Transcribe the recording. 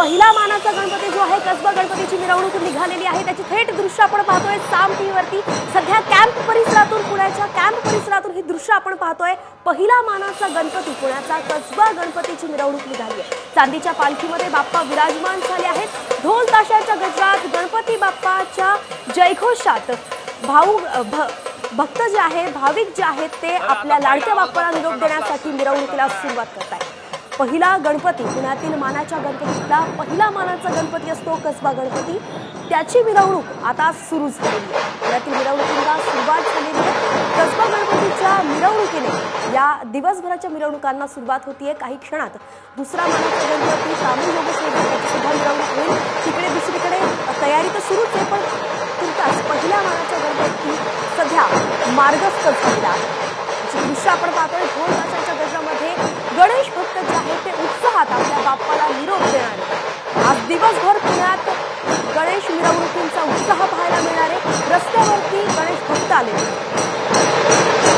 पहिला मानाचा गणपती जो आहे कसबा गणपतीची मिरवणूक निघालेली आहे त्याची थेट दृश्य आपण पाहतोय साम टीव्हीवरती। सध्या कॅम्प परिसरातून पुण्याच्या कॅम्प परिसरातून ही दृश्य आपण पाहतोय। पहिला मानाचा गणपती पुण्याचा कसबा गणपतीची मिरवणूक निघाली आहे। चांदीच्या पालखीमध्ये बाप्पा विराजमान झाले आहेत। ढोल ताशाच्या गजरात गणपती बाप्पाच्या जयघोषात भक्त जे आहेत भाविक जे आहेत ते आपल्या लाडक्या बाप्पाला निरोप देण्यासाठी मिरवणुकीला सुरुवात करत आहेत। पहिला गणपती पुण्यातील मानाच्या गणपतीतला पहिला मानाचा गणपती असतो कसबा गणपती, त्याची मिरवणूक आता सुरू झालेली आहे। पुण्यातील मिरवणुकीला सुरुवात झालेली आहे। कसबा गणपतीच्या मिरवणुकीने या दिवसभराच्या मिरवणुकांना सुरुवात होतीये। काही क्षणात दुसरा मानाचा गणपती सामूहिक योगेश्वर सुद्धा मिरवणूक होईल। तिकडे दुसरीकडे तयारी तर सुरूच आहे, पण तुर्तास पहिल्या मानाचा गणपती सध्या मार्गस्थ झालेला आहे। दृश्य आपण पाहतोय ढोल ताशाच्या गजरामध्ये गणेश भक्त जे आहेत ते उत्साहात आपल्या बाप्पाला निरोप देणार आहेत। आज दिवसभर पुण्यात गणेश मिरवणुकींचा उत्साह पाहायला मिळणार आहे। रस्त्यावरती गणेश भक्त आले।